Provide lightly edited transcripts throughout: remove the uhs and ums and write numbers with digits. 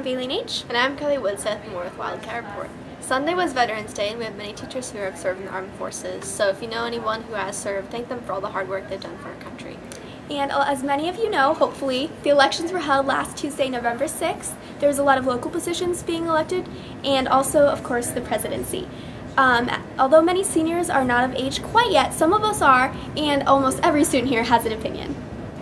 I'm Baylee Netsch. And I'm Kylie Widseth, and we're with Wildcat Report. Sunday was Veterans Day, and we have many teachers who have served in the armed forces. So if you know anyone who has served, thank them for all the hard work they've done for our country. And as many of you know, hopefully, the elections were held last Tuesday, November 6th. There was a lot of local positions being elected, and also, of course, the presidency. Although many seniors are not of age quite yet, some of us are, and almost every student here has an opinion.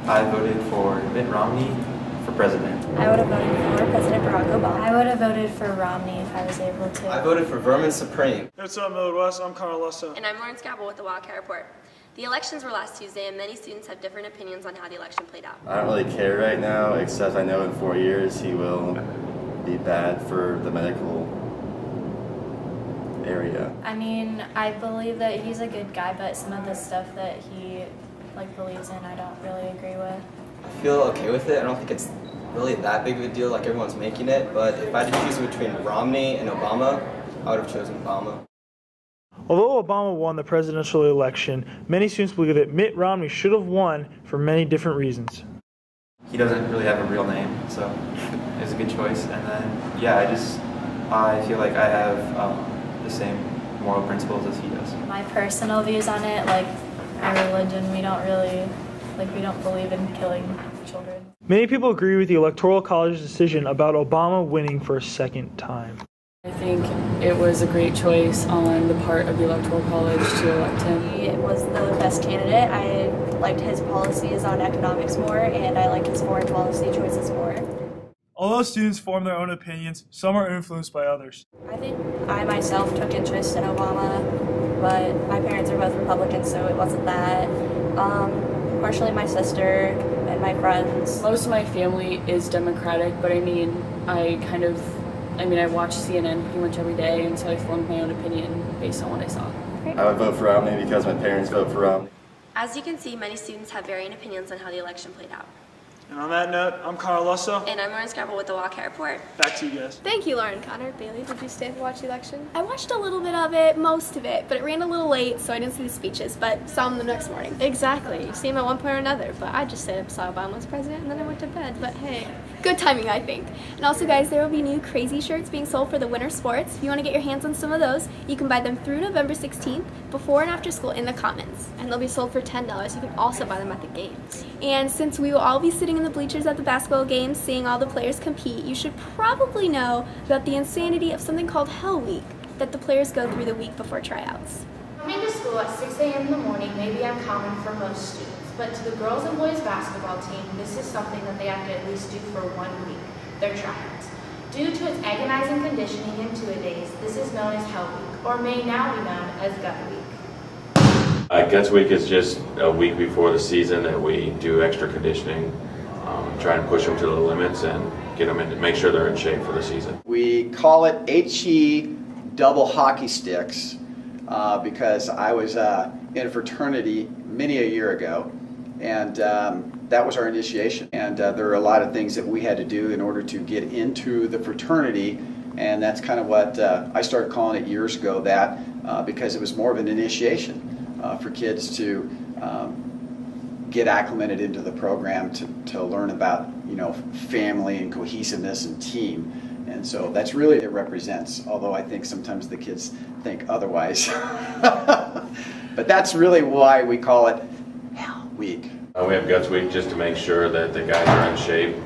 I voted for Mitt Romney for president. I would have voted for President Barack Obama. I would have voted for Romney if I was able to. I voted for Vermin Supreme. What's up, Midwest? I'm Lusso. And I'm Skrabal with the Wildcat Report. The elections were last Tuesday, and many students have different opinions on how the election played out. I don't really care right now, except I know in 4 years he will be bad for the medical area. I mean, I believe that he's a good guy, but some of the stuff that he believes in, I don't really agree with. I feel okay with it. I don't think it's really that big of a deal like everyone's making it, but if I had to choose between Romney and Obama, I would have chosen Obama. Although Obama won the presidential election, many students believe that Mitt Romney should have won for many different reasons. He doesn't really have a real name, so it's a good choice. And then, yeah, I feel like I have the same moral principles as he does. My personal views on it, our religion, we don't really, we don't believe in killing children. Many people agree with the Electoral College's decision about Obama winning for a second time. I think it was a great choice on the part of the Electoral College to elect him. He was the best candidate. I liked his policies on economics more, and I liked his foreign policy choices more. Although students form their own opinions, some are influenced by others. I think I myself took interest in Obama, but my parents are both Republicans, so it wasn't that. Partially my sister and my friends. Most of my family is Democratic, but I watch CNN pretty much every day, and so I formed my own opinion based on what I saw. I would vote for Romney because my parents vote for Romney. As you can see, many students have varying opinions on how the election played out. And on that note, I'm Lusso. And I'm Skrabal with the Wildcat Report. Back to you guys. Thank you, Lauren. Connor, Baylee, did you stay to watch the election? I watched a little bit of it, most of it, but it ran a little late, so I didn't see the speeches, but saw them the next morning. Exactly. You see him at one point or another, but I just stayed up, saw Obama was president, and then I went to bed, but hey. Good timing, I think. And also, guys, there will be new crazy shirts being sold for the winter sports. If you want to get your hands on some of those, you can buy them through November 16th, before and after school in the Commons. And they'll be sold for $10. You can also buy them at the games. And since we will all be sitting in the bleachers at the basketball games, seeing all the players compete, you should probably know about the insanity of something called Hell Week that the players go through the week before tryouts. Coming to school at 6 a.m. in the morning may be uncommon for most students, but to the girls and boys basketball team, this is something that they have to at least do for 1 week, their tryouts. Due to its agonizing conditioning in 2-a-days, this is known as Hell Week, or may now be known as Gut Week. Guts Week is just a week before the season that we do extra conditioning, try and push them to the limits and get them in, make sure they're in shape for the season. We call it HE double hockey sticks because I was in a fraternity many a year ago, and that was our initiation. And there are a lot of things that we had to do in order to get into the fraternity, and that's kind of what I started calling it years ago, because it was more of an initiation for kids to get acclimated into the program, to learn about family and cohesiveness and team. And so that's really what it represents, although I think sometimes the kids think otherwise. But that's really why we call it Hell Week. We have Guts Week just to make sure that the guys are in shape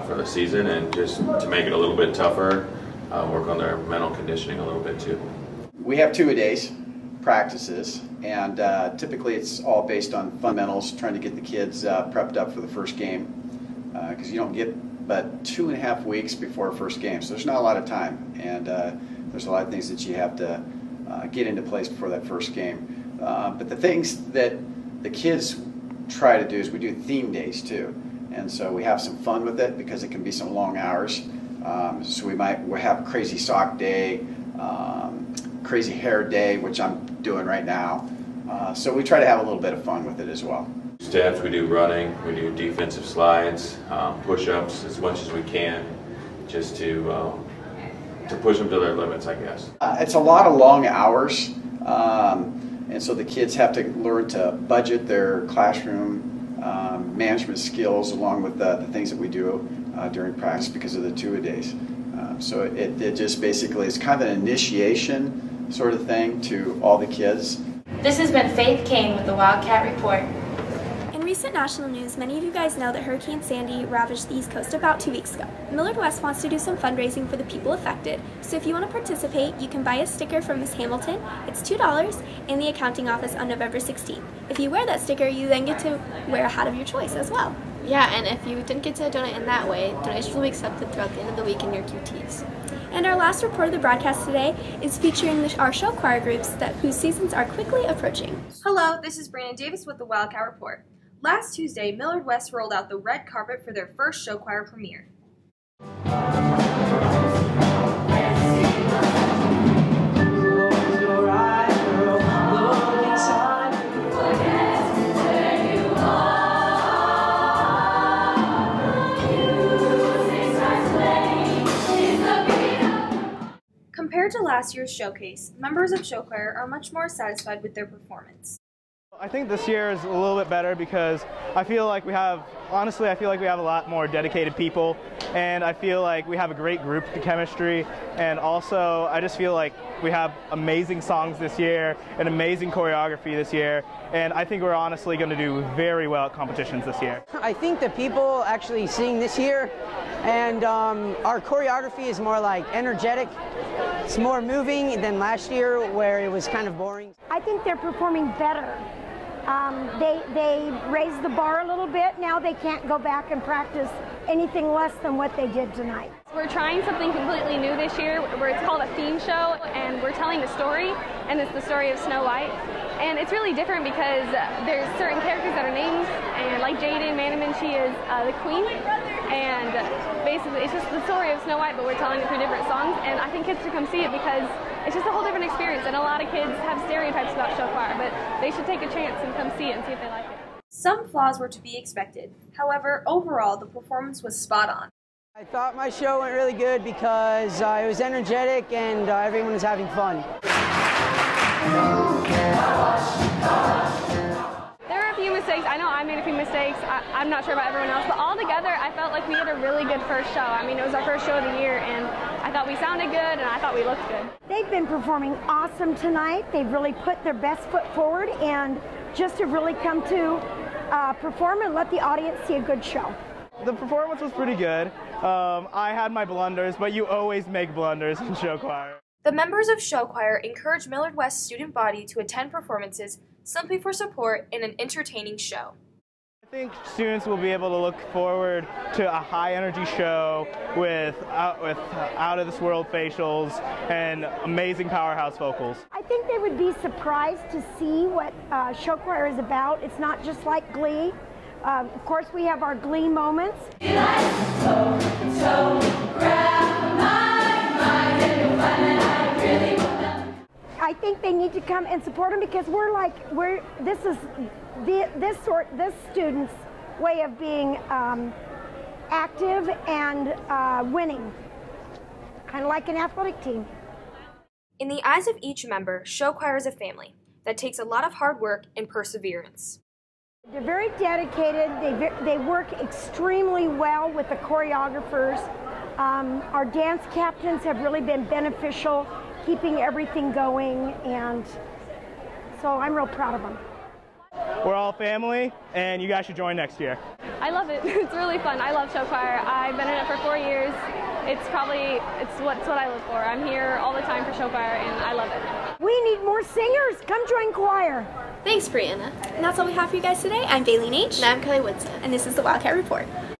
for the season, and just to make it a little bit tougher, work on their mental conditioning a little bit too. We have 2-a-days practices, and typically it's all based on fundamentals, trying to get the kids prepped up for the first game, because you don't get but 2.5 weeks before first game, so there's not a lot of time, and there's a lot of things that you have to get into place before that first game. But the things that the kids try to do is we do theme days too, and so we have some fun with it because it can be some long hours. So we'll have crazy sock day, crazy hair day, which I'm doing right now. So we try to have a little bit of fun with it as well. Steps, we do running, we do defensive slides, push-ups as much as we can, just to push them to their limits, I guess. It's a lot of long hours, and so the kids have to learn to budget their classroom management skills along with the things that we do during practice because of the two-a-days. So it just basically is kind of an initiation sort of thing to all the kids. This has been Faith Cain with the Wildcat Report. In recent national news, many of you guys know that Hurricane Sandy ravaged the East Coast about 2 weeks ago. Millard West wants to do some fundraising for the people affected, so if you want to participate, you can buy a sticker from Miss Hamilton. It's $2 in the accounting office on November 16th. If you wear that sticker, you then get to wear a hat of your choice as well. Yeah, and if you didn't get to donate in that way, donations will be accepted throughout the end of the week in your QTs. And our last report of the broadcast today is featuring our show choir groups whose seasons are quickly approaching. Hello, this is Brianna Davis with the Wildcat Report. Last Tuesday, Millard West rolled out the red carpet for their first show choir premiere. Compared to last year's showcase, members of show choir are much more satisfied with their performance. I think this year is a little bit better because I feel like we have a lot more dedicated people, and I feel like we have a great group chemistry, and also I just feel like we have amazing songs this year and amazing choreography this year, and I think we're honestly going to do very well at competitions this year. I think the people actually sing this year, and our choreography is more like energetic. It's more moving than last year where it was kind of boring. I think they're performing better. They raised the bar a little bit. Now they can't go back and practice anything less than what they did tonight. We're trying something completely new this year where it's called a theme show, and we're telling the story, and it's the story of Snow White. And it's really different because there's certain characters that are named, and like Jaden Manaman, she is the queen, and basically it's just the story of Snow White, but we're telling it through different songs, and I think kids should come see it because it's just a whole different experience, and a lot of kids have stereotypes about show choir, but they should take a chance and come see it and see if they like it. Some flaws were to be expected. However, overall, the performance was spot on. I thought my show went really good because it was energetic and everyone was having fun. There were a few mistakes. I know I made a few mistakes. I'm not sure about everyone else, but all together, I felt like we had a really good first show. I mean, it was our first show of the year, and I thought we sounded good, and I thought we looked good. They've been performing awesome tonight. They've really put their best foot forward, and just to really come to perform and let the audience see a good show. The performance was pretty good. I had my blunders, but you always make blunders in show choir. The members of show choir encourage Millard West's student body to attend performances simply for support in an entertaining show. I think students will be able to look forward to a high-energy show with out-of-this-world facials and amazing powerhouse vocals. I think they would be surprised to see what show choir is about. It's not just like Glee. Of course, we have our Glee moments. I think they need to come and support them because this is this student's way of being active and winning, kind of like an athletic team. In the eyes of each member, show choir is a family that takes a lot of hard work and perseverance. They're very dedicated. They work extremely well with the choreographers. Our dance captains have really been beneficial, keeping everything going, and so I'm real proud of them. We're all family, and you guys should join next year. I love it. It's really fun. I love show choir. I've been in it for 4 years. It's what I live for. I'm here all the time for show choir, and I love it. We need more singers. Come join choir. Thanks, Brianna. And that's all we have for you guys today. I'm Baylee Netsch. And I'm Kylie Widseth. And this is the Wildcat Report.